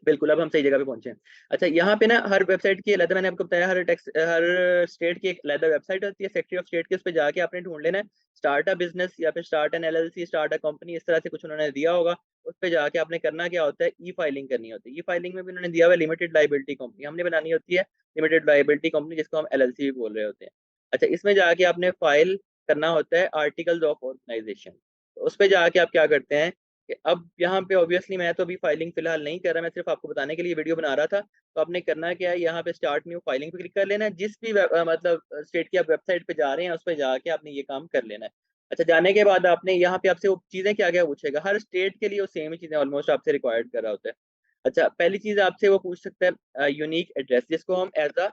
बिल्कुल, अब हम सही जगह पे पहुँचे हैं। अच्छा, यहाँ पे ना हर वेबसाइट की अलग, मैंने आपको बताया हर स्टेट की एक अलग वेबसाइट होती है, सेक्रेटरी ऑफ स्टेट की, उस पे जाके आपने ढूँढ लेना है स्टार्ट अ बिज़नेस या फिर start an LLC, start a company, इस तरह से कुछ उन्होंने दिया होगा। उस पे जाके आपने करना क्या होता है, ई-फाइलिंग करनी होती है। ई-फाइलिंग में भी उन्होंने दिया हुआ है लिमिटेड लायबिलिटी कंपनी, हमने बनानी होती है लिमिटेड लायबिलिटी कंपनी, जिसको हम एलएलसी भी बोल रहे होते हैं। अच्छा, इसमें जाके आपने फाइल करना होता है आर्टिकल्स ऑफ ऑर्गनाइज़ेशन। तो उस पे जाके आप क्या करते हैं कि अब यहाँ पे ऑब्वियसली मैं तो अभी फाइलिंग फिलहाल नहीं कर रहा, मैं सिर्फ आपको बताने के लिए वीडियो बना रहा था। तो आपने करना क्या है, यहाँ पे स्टार्ट न्यू फाइलिंग पे क्लिक कर लेना है। जिस भी मतलब स्टेट की आप वेबसाइट पे जा रहे हैं, उस पे जाके आपने ये काम कर लेना है। अच्छा, जाने के बाद आपने यहाँ पे आपसे वो चीज़ें क्या-क्या पूछेगा, हर स्टेट के लिए वो सेम ही चीज़ें ऑलमोस्ट आपसे रिक्वायर्ड कर रहा होता है। अच्छा, पहली चीज़ आपसे वो पूछ सकता है यूनिक एड्रेस, जिसको हम एज़ अ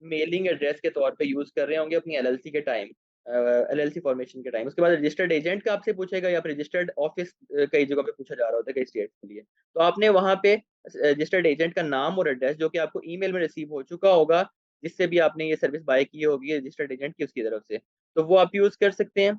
मेलिंग एड्रेस के तौर पे यूज़ कर रहे होंगे अपनी एलएलसी के टाइम, एलएलसी फॉर्मेशन के टाइम। उसके बाद रजिस्टर्ड एजेंट का आपसे पूछेगा, या फिर रजिस्टर्ड ऑफिस कई जगह पे पूछा जा रहा होता है कई स्टेट्स के लिए। तो आपने वहाँ पे रजिस्टर्ड एजेंट का नाम और एड्रेस, जो कि आपको ईमेल में रिसीव हो चुका होगा, जिससे भी आपने ये सर्विस बाय की होगी रजिस्टर्ड एजेंट की, उसकी तरफ से, तो वो आप यूज़ कर सकते हैं।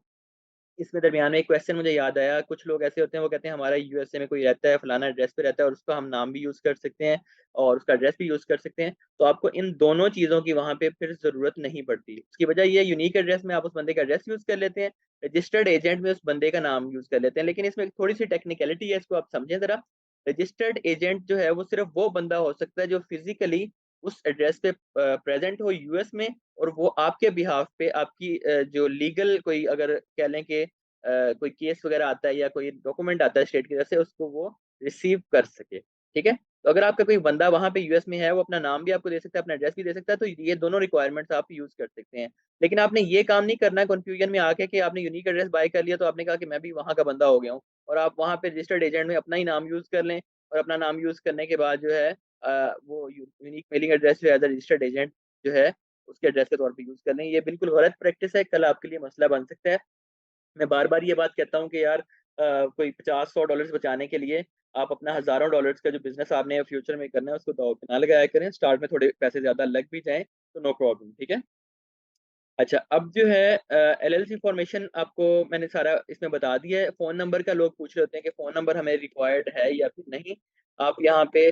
इसमें दरमियान में एक क्वेश्चन मुझे याद आया, कुछ लोग ऐसे होते हैं वो कहते हैं हमारा यूएसए में कोई रहता है, फलाना एड्रेस पे रहता है, और उसका हम नाम भी यूज़ कर सकते हैं और उसका एड्रेस भी यूज़ कर सकते हैं। तो आपको इन दोनों चीज़ों की वहाँ पे फिर ज़रूरत नहीं पड़ती। उसकी वजह ये है, यूनिक एड्रेस में आप उस बंदे का एड्रेस यूज़ कर लेते हैं, रजिस्टर्ड एजेंट में उस बंदे का नाम यूज़ कर लेते हैं। लेकिन इसमें थोड़ी-सी टेक्निकलिटी है, इसको आप समझें ज़रा। रजिस्टर्ड एजेंट जो है वो सिर्फ़ वो बंदा हो सकता है जो फिज़िकली उस एड्रेस पे प्रेज़ेंट हो यूएस में, और वो आपके बिहाफ़ पे आपकी जो लीगल कोई अगर कह लें कि कोई केस वगैरह आता है या कोई डॉक्यूमेंट आता है स्टेट की तरफ से, उसको वो रिसीव कर सके, ठीक है? तो अगर आपका कोई बंदा वहाँ पे यूएस में है, वो अपना नाम भी आपको दे सकता है, अपना एड्रेस भी दे सकता है, तो ये दोनों रिक्वायरमेंट्स आप यूज़ कर सकते हैं। लेकिन आपने ये काम नहीं करना है कन्फ्यूजन में आके कि आपने यूनिक एड्रेस बाय कर लिया, तो आपने कहा कि मैं भी वहाँ का बंदा हो गया हूँ, और आप वहाँ पे रजिस्टर्ड एजेंट में अपना ही नाम यूज़ कर लें, और अपना नाम यूज़ करने के बाद जो है वो यूनिक मेलिंग एड्रेस जो है एज़ अ रजिस्टर्ड एजेंट जो है, उसके एड्रेस के तौर पे यूज़ कर लें। ये बिल्कुल गलत प्रैक्टिस है, कल आपके लिए मसला बन सकता है। मैं बार-बार ये बात कहता हूँ कि यार कोई 50-100 डॉलर्स बचाने के लिए आप अपना हज़ारों डॉलर्स का जो बिज़नेस आपने फ्यूचर में करना है, उसको दाँव पे ना लगाया करें। स्टार्ट में थोड़े पैसे ज़्यादा लग भी जाएँ, तो नो प्रॉब्लम, ठीक है? अच्छा, अब जो है एलएलसी फॉर्मेशन आपको मैंने सारा इसमें बता दिया है। फ़ोन नंबर का लोग पूछ रहे होते हैं कि फ़ोन नंबर हमें रिक्वायर्ड है या फिर नहीं। आप यहाँ पे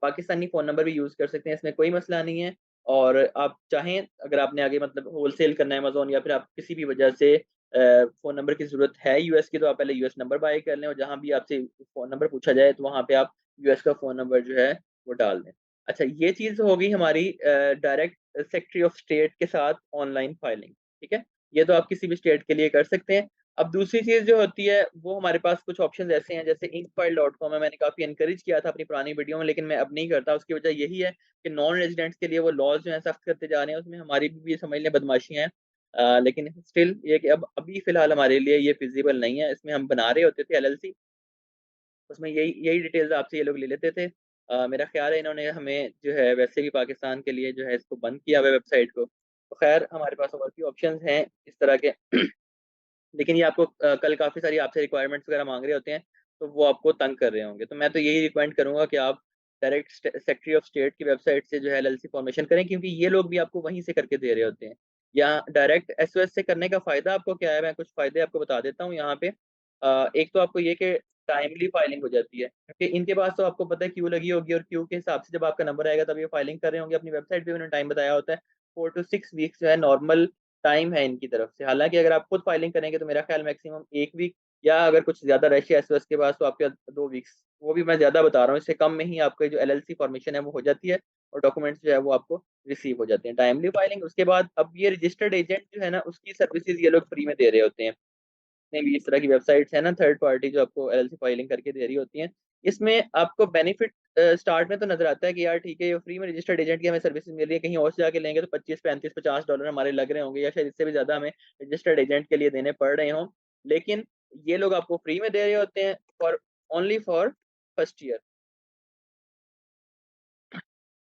पाकिस्तानी फ़ोन नंबर भी यूज़ कर सकते हैं, इसमें कोई मसला नहीं है। और आप चाहें, अगर आपने आगे मतलब होलसेल करना है अमेज़न, या फिर आप किसी भी वजह से फ़ोन नंबर की ज़रूरत है यूएस की, तो आप पहले यूएस नंबर बाय कर लें, और जहाँ भी आपसे फ़ोन नंबर पूछा जाए, तो वहाँ पे आप यूएस का फ़ोन नंबर जो है, वो डाल दें। अच्छा, ये चीज़ हो गई हमारी डायरेक्ट सेक्रेटरी ऑफ स्टेट के साथ ऑनलाइन फाइलिंग, ठीक है? ये तो आप किसी भी स्टेट के लिए कर सकते हैं। अब दूसरी चीज़ जो होती है, वो हमारे पास कुछ ऑप्शंस ऐसे हैं, जैसे inkfile.com है, मैंने काफ़ी एनकरेज किया था अपनी पुरानी वीडियो में, लेकिन मैं अब नहीं करता। उसकी वजह यही है कि नॉन रेज़िडेंट्स के लिए वो लॉज़ जो हैं सख्त करते जा रहे हैं, उसमें हमारी भी समझ लें बदमाशियाँ हैं। लेकिन स्टिल ये कि अब अभी फ़िलहाल हमारे लिए ये फ़िज़िबल नहीं है। इसमें हम बना रहे होते थे एलएलसी, उसमें यही यही डिटेल्स आपसे ये लोग ले लेते थे। मेरा ख़्याल है इन्होंने हमें जो है वैसे भी पाकिस्तान के लिए जो है इसको बंद किया हुआ है वेबसाइट को। तो ख़ैर हमारे पास और भी ऑप्शंस हैं इस तरह के। लेकिन ये आपको कल काफ़ी सारी आपसे रिक्वायरमेंट्स वग़ैरह माँग रहे होते हैं, तो वो आपको तंग कर रहे होंगे। तो मैं तो यही रिकमेंड करूँगा कि आप डायरेक्ट सेक्रेटरी ऑफ स्टेट की वेबसाइट से जो है एलएलसी फॉर्मेशन करें, क्योंकि ये लोग भी आपको वहीं से करके दे रहे होते हैं। या डायरेक्ट एसओएस से करने का फ़ायदा आपको क्या है, मैं कुछ फ़ायदे आपको बता देता हूँ यहाँ पे। एक तो आपको ये कि टाइमली फाइलिंग हो जाती है, क्योंकि इनके पास तो आपको पता है क्यू लगी होगी, और क्यू के हिसाब से जब आपका नंबर आएगा तब ये फाइलिंग कर रहे होंगे। अपनी वेबसाइट पे उन्होंने टाइम बताया होता है, 4 टू 6 वीक्स जो है नॉर्मल टाइम है इनकी तरफ से। हालाँकि अगर आप खुद फाइलिंग करेंगे, तो मेरा ख़्याल मैक्सिमम 1 वीक, या अगर कुछ ज़्यादा रश है एसओएस के पास, तो आपके 2 वीक्स, वो भी मैं ज़्यादा बता रहा हूँ, इससे कम में ही आपकी जो एलएलसी फॉर्मेशन है वो हो जाती है, और डॉक्यूमेंट्स जो है वो आपको रिसीव हो जाते हैं। टाइमली फाइलिंग, उसके बाद अब ये रजिस्टर्ड एजेंट जो है ना, उसकी सर्विसेज़ ये लोग फ्री में दे रहे होते हैं। जितने भी इस तरह की वेबसाइट्स हैं ना थर्ड पार्टी, जो आपको एलएलसी फाइलिंग करके दे रही होती हैं, इसमें आपको बेनिफिट स्टार्ट में तो नज़र आता है कि यार ठीक है, ये फ्री में रजिस्टर्ड एजेंट की हमें सर्विसेज मिल रही है। कहीं और से जाके लेंगे तो 25, 35, $50 हमारे लग रहे होंगे, या शायद इससे भी ज़्यादा हमें रजिस्टर्ड एजेंट के लिए देने पड़ रहे हों। लेकिन ये लोग आपको फ्री में दे रहे होते हैं for only for first year.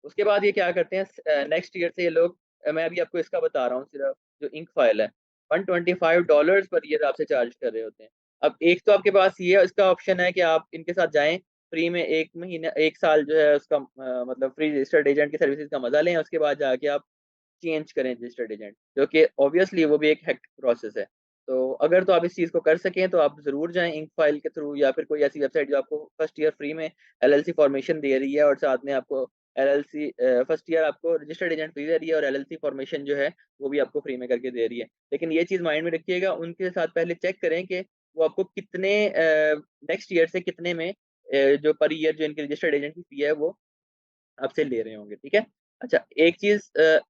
उसके बाद ये क्या करते हैं, नेक्स्ट ईयर से ये लोग मैं अभी आपको इसका बता रहा हूँ सिर्फ, जो इंक फाइल है, $125 पर ईयर आपसे चार्ज कर रहे होते हैं। अब एक तो आपके पास ये इसका ऑप्शन है कि आप इनके साथ जाएँ, फ्री में 1 महीना 1 साल जो है उसका मतलब फ्री रजिस्टर्ड एजेंट की सर्विसेज़ का मज़ा लें, उसके बाद जाके आप चेंज करें रजिस्टर्ड एजेंट, जो कि ऑब्वियसली वो भी एक हेक्टिक प्रोसेस है। तो अगर तो आप इस चीज़ को कर सकें तो आप ज़रूर जाएँ इंक फाइल के थ्रू या फिर कोई ऐसी वेबसाइट जो आपको फर्स्ट ईयर फ्री में एलएलसी फॉर्मेशन दे रही है और साथ में आपको एलएलसी फर्स्ट ईयर आपको रजिस्टर्ड एजेंट फ्री दे रही है और एलएलसी फॉर्मेशन जो है वो भी आपको फ्री में करके दे रही है। लेकिन ये चीज़ माइंड में रखिएगा, उनके साथ पहले चेक करें कि वो आपको कितने नेक्स्ट ईयर से कितने में जो पर ईयर जो इनकी रजिस्टर्ड एजेंट की फी है वो आपसे ले रहे होंगे, ठीक है? अच्छा, एक चीज़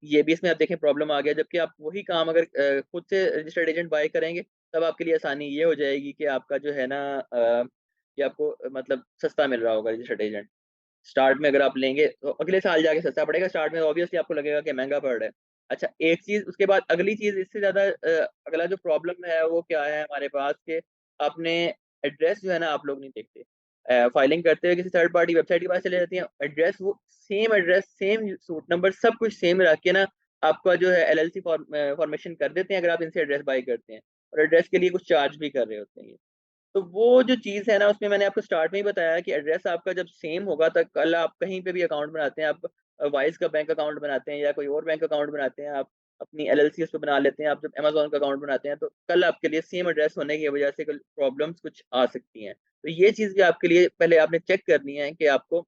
ये भी इसमें आप देखें प्रॉब्लम आ गया, जबकि आप वही काम अगर खुद से रजिस्टर्ड एजेंट बाय करेंगे, तब आपके लिए आसानी ये हो जाएगी कि आपका जो है ना कि आपको मतलब सस्ता मिल रहा होगा रजिस्टर्ड एजेंट। स्टार्ट में अगर आप लेंगे तो अगले साल जाके सस्ता पड़ेगा, स्टार्ट में ऑब्वियसली आपको लगेगा कि महँगा पड़ रहा है। अच्छा, एक चीज़ उसके बाद अगली चीज़ इससे ज़्यादा अगला जो प्रॉब्लम है वो क्या है हमारे पास कि आपने एड्रेस जो है ना आप लोग नहीं देखते। फाइलिंग करते हुए किसी थर्ड पार्टी वेबसाइट के पास चले जाती हैं, एड्रेस, सेम सूट नंबर सब कुछ सेम रख के ना आपका जो है एलएलसी फॉर्मेशन कर देते हैं अगर आप इनसे एड्रेस बाय करते हैं और एड्रेस के लिए कुछ चार्ज भी कर रहे होते हैं ये। तो वो जो चीज़ है ना, उसमें मैंने आपको स्टार्ट में ही बताया कि एड्रेस आपका जब सेम होगा तो कल आप कहीं पे भी अकाउंट बनाते हैं, आप वाइज़ का बैंक अकाउंट बनाते हैं या कोई और बैंक अकाउंट बनाते हैं, आप अपनी एलएलसी उस पे बना लेते हैं, आप जब अमेज़न का अकाउंट बनाते हैं, तो कल आपके लिए सेम एड्रेस होने की वजह से कल प्रॉब्लम्स कुछ आ सकती हैं। तो ये चीज़ भी आपके लिए पहले आपने चेक करनी है कि आपको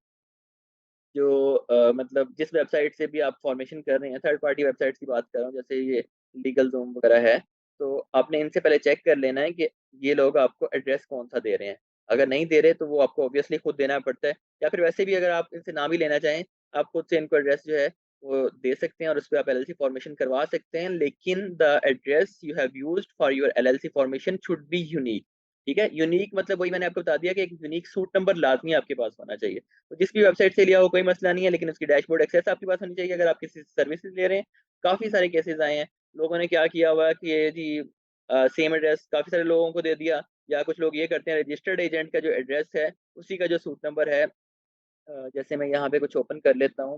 जो मतलब जिस वेबसाइट से भी आप फॉर्मेशन कर रहे हैं, थर्ड पार्टी वेबसाइट्स की बात कर रहा हूँ, जैसे ये लीगल ज़ूम वगैरह है, तो आपने इनसे पहले चेक कर लेना है कि ये लोग आपको एड्रेस कौन-सा दे रहे हैं। अगर नहीं दे रहे, तो वो आपको ऑब्वियसली खुद देना पड़ता है या फिर वैसे भी अगर आप इनसे ना भी लेना चाहें, आप खुद से इनको एड्रेस जो है, वो दे सकते हैं और उसपे आप एलएलसी फॉर्मेशन करवा सकते हैं। लेकिन the address you have used for your LLC formation should be unique, ठीक है? यूनिक मतलब वही मैंने आपको बता दिया कि एक यूनिक सूट नंबर लाज़मी आपके पास होना चाहिए। तो जिस भी वेबसाइट से लिया हो कोई मसला नहीं है, लेकिन उसकी डैशबोर्ड एक्सेस आपके पास होनी चाहिए अगर आप किसी से सर्विसेज़ ले रहे हैं। काफ़ी सारे केसेज़ आए हैं, लोगों ने क्या किया हुआ है कि ये जी सेम एड्रेस काफ़ी सारे लोगों को दे दिया या कुछ लोग ये करते हैं रजिस्टर्ड एजेंट का जो एड्रेस है, उसी का जो सूट नंबर है जैसे मैं यहाँ पे कुछ ओपन कर लेता हूँ,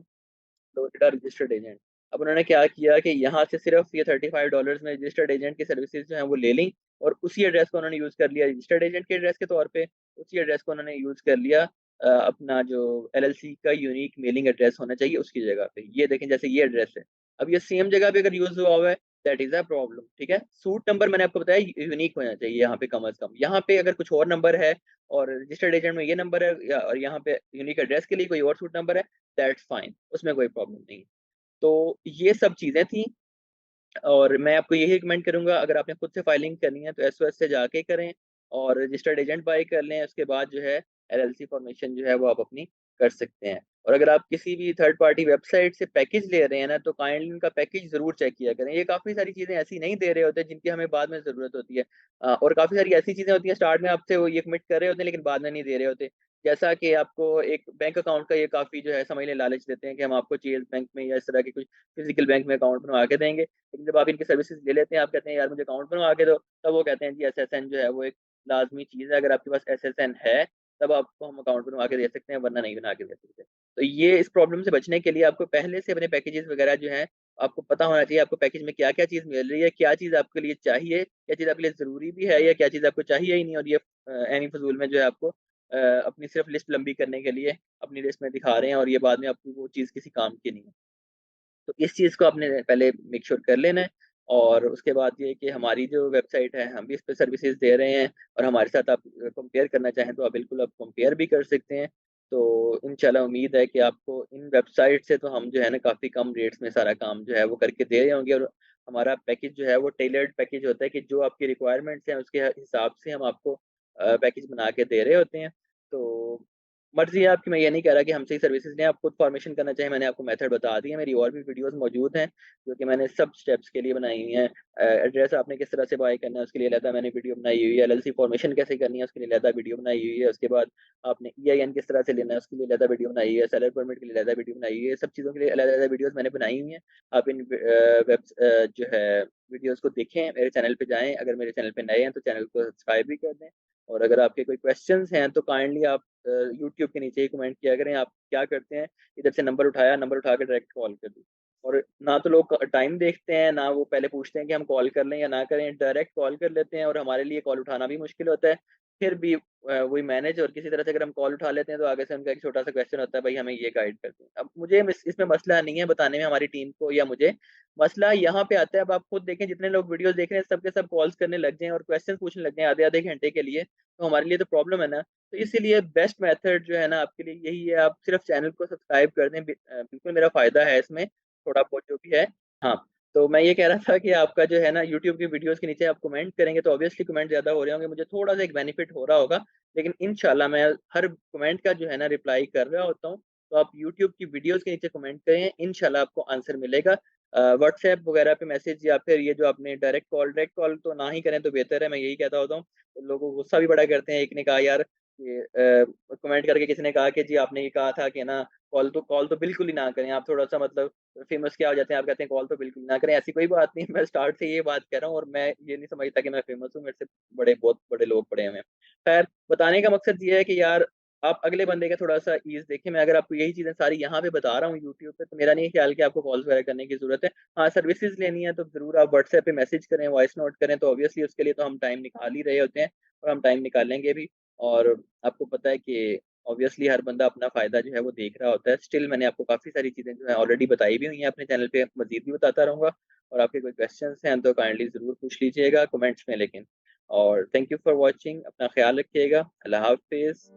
फ्लोरिडा रजिस्टर्ड एजेंट। अब उन्होंने क्या किया कि यहाँ से सिर्फ़ ये $35 में रजिस्टर्ड एजेंट की सर्विसेज़ जो हैं वो ले लीं और उसी एड्रेस को उन्होंने यूज़ कर लिया रजिस्टर्ड एजेंट के एड्रेस के तौर पे, उसी एड्रेस को उन्होंने यूज़ कर लिया अपना जो एलएलसी का यूनिक मेलिंग एड्रेस होना चाहिए उसकी जगह पे। ये देखें जैसे ये एड्रेस है। अब ये सेम जगह पे अगर यूज़ हुआ हुआ है दैट इज़ अ प्रॉब्लम, ठीक है? सूट नंबर मैंने आपको बताया यूनिक होना चाहिए यहाँ पे कम से कम। यहाँ पे अगर कुछ और नंबर है और रजिस्टर्ड एजेंट में ये नंबर है या और यहाँ पे यूनिक एड्रेस के लिए कोई और सूट नंबर है, दैट्स फाइन, उसमें कोई प्रॉब्लम नहीं है। तो ये सब चीज़ें थी और मैं आपको यही रिकमेंड करूँगा अगर आपने खुद से फाइलिंग करनी है तो एसओएस से जाके करें और रजिस्टर्ड एजेंट बाय कर लें, उसके बाद जो है एलएलसी फॉर्मेशन जो है वो आप अपनी कर सकते हैं। और अगर आप किसी भी थर्ड पार्टी वेबसाइट से पैकेज ले रहे हैं ना, तो काइंडली उनका पैकेज ज़रूर चेक किया करें। ये काफ़ी सारी चीज़ें ऐसी नहीं दे रहे होते जिनकी हमें बाद में ज़रूरत होती है। और काफ़ी सारी ऐसी चीज़ें होती हैं स्टार्ट में आपसे वो ये कमिट कर रहे होते हैं लेकिन बाद में नहीं दे रहे होते। जैसा कि आपको एक बैंक अकाउंट का ये काफ़ी जो है समझ लें लालच देते हैं कि हम आपको चेज़ बैंक में या इस तरह के कुछ फिज़िकल बैंक में अकाउंट बनवा के देंगे। लेकिन जब आप इनकी सर्विसेज़ ले लेते हैं, आप कहते हैं यार मुझे अकाउंट बनवा के दो, तब वो कहते हैं जी एसएसएन जो है वो एक लाज़मी चीज़ है, अगर आपके पास एसएसएन है, तब आपको हम अकाउंट बनवा के दे सकते हैं, वरना नहीं बना के दे सकते। तो ये इस प्रॉब्लम से बचने के लिए आपको पहले से अपने पैकेजेज़ वगैरह जो हैं, आपको पता होना चाहिए आपको पैकेज में क्या-क्या चीज़ मिल रही है, क्या चीज़ आपके लिए चाहिए, क्या चीज़ आपके लिए ज़रूरी भी है या क्या चीज़ आपको चाहिए ही नहीं और ये ऐनी फ़िज़ूल में जो है आपको अपनी सिर्फ़ लिस्ट लंबी करने के लिए अपनी लिस्ट में दिखा रहे हैं और ये बाद में आपकी वो चीज़ किसी काम की नहीं है। तो इस चीज़ को आपने पहले मेक श्योर कर लेना है और उसके बाद ये कि हमारी जो वेबसाइट है, हम भी इस पे सर्विसेज़ दे रहे हैं और हमारे साथ आप कंपेयर करना चाहें तो आप बिल्कुल आप कंपेयर भी कर सकते हैं। तो इंशाल्लाह उम्मीद है कि आपको इन वेबसाइट से तो हम जो है ना काफ़ी कम रेट्स में सारा काम जो है वो करके दे रहे होंगे और हमारा पैकेज जो है वो टेलर्ड पैकेज होता है कि जो आपकी रिक्वायरमेंट्स हैं उसके हिसाब से हम आपको पैकेज बना के दे रहे होते हैं। तो मर्ज़ी है आपकी, मैं ये नहीं कह रहा कि हमसे ही सर्विसेज़ लें, आप खुद फॉर्मेशन करना चाहें, मैंने आपको मेथड बता दी है, मेरी और भी वीडियोज़ मौजूद हैं, जो कि मैंने सब स्टेप्स के लिए बनाई हुई हैं। एड्रेस आपने किस तरह से बाय करना है, उसके लिए अलहदा मैंने वीडियो बनाई हुई है, एलएलसी फॉर्मेशन कैसे करनी है, उसके लिए अलहदा वीडियो बनाई हुई है, उसके बाद आपने ईआईएन किस तरह से लेना है, उसके लिए अलहदा वीडियो बनाई हुई है, सेलर परमिट के लिए अलहदा वीडियो बनाई हुई है, सब चीज़ों के लिए अलग-अलग वीडियोज़ मैंने बनाई हुई हैं। आप इन जो है वीडियोज़ को देखें, मेरे चैनल पे जाएँ, अगर मेरे चैनल पे नए हैं, तो चैनल को सब्सक्राइब भी कर दें और अगर आपके कोई क्वेश्चन्स हैं, तो काइंडली आप यूट्यूब के नीचे ही कमेंट किया करें, आप क्या करते हैं, इधर से नंबर उठाया, नंबर उठा के डायरेक्ट कॉल कर दी। और ना तो लोग टाइम देखते हैं, ना वो पहले पूछते हैं कि हम कॉल कर लें या ना करें, डायरेक्ट कॉल कर लेते हैं और हमारे लिए कॉल उठाना भी मुश्किल होता है। फिर भी वही मैनेज और किसी तरह से अगर हम कॉल उठा लेते हैं तो आगे से उनका एक छोटा-सा क्वेश्चन होता है, भाई हमें ये गाइड कर दें। अब मुझे इसमें मसला नहीं है बताने में हमारी टीम को या मुझे, मसला यहाँ पे आता है अब आप खुद देखें जितने लोग वीडियोज़ देख रहे हैं सब के सब कॉल्स करने लग जाएँ और क्वेश्चन पूछने लग जाएँ आधे-आधे घंटे के लिए, तो हमारे लिए तो प्रॉब्लम है ना। तो इसीलिए बेस्ट मेथड जो है ना आपके लिए यही है, आप सिर्फ़ चैनल को सब्सक्राइब कर दें, बिल्कुल मेरा फ़ायदा है इसमें, थोड़ा बहुत जो भी है। हाँ, तो मैं ये कह रहा था कि आपका जो है ना यूट्यूब की वीडियोज़ के नीचे आप कमेंट करेंगे तो ऑब्वियसली कमेंट ज़्यादा हो रहे होंगे, मुझे थोड़ा-सा एक बेनिफिट हो रहा होगा। लेकिन इंशाल्लाह मैं हर कमेंट का जो है ना रिप्लाई कर रहा होता हूँ। तो आप यूट्यूब की वीडियोज़ के नीचे कमेंट करें, इंशाल्लाह आपको आंसर मिलेगा। व्हाट्सऐप वगैरह पे मैसेज या फिर ये जो आपने डायरेक्ट कॉल तो ना ही करें तो बेहतर है, मैं यही कहता होता हूँ। तो लोग गुस्सा भी बड़ा करते हैं, एक ने कहा यार ये कमेंट करके किसी ने कहा कि जी आपने ये कहा था कि ना कॉल तो बिल्कुल ही ना करें, आप थोड़ा-सा मतलब फेमस क्या हो जाते हैं, आप कहते हैं कॉल तो बिल्कुल ना करें, ऐसी कोई बात नहीं है, मैं स्टार्ट से ये बात कह रहा हूँ और मैं ये नहीं समझता कि मैं फेमस हूँ, मेरे से बहुत बड़े लोग पड़े हुए हैं। खैर, बताने का मकसद ये है कि यार आप अगले बंदे का थोड़ा-सा ईज़ देखें, मैं अगर आपको यही चीज़ें सारी यहाँ पे बता रहा हूँ यूट्यूब पे, तो मेरा नहीं ख्याल कि आपको कॉल्स वगैरह करने की ज़रूरत है। हाँ, सर्विसेज़ लेनी है तो ज़रूर आप व्हाट्सऐप पे मैसेज करें, वॉइस नोट करें, तो ऑब्वियसली उसके लिए तो हम टाइम निकाल ही रहे होते हैं और हम टाइम निकालेंगे भी। और आपको पता है कि ऑब्वियसली हर बंदा अपना फ़ायदा जो है वो देख रहा होता है। स्टिल मैंने आपको काफ़ी सारी चीज़ें जो है ऑलरेडी बताई भी हुई हैं अपने चैनल पे, मज़ीद भी बताता रहूँगा और आपके कोई क्वेश्चन्स हैं तो काइंडली ज़रूर पूछ लीजिएगा कमेंट्स में लेकिन। और थैंक यू फॉर वॉचिंग, अपना ख़्याल रखिएगा। अल्लाह हाफ़िज़।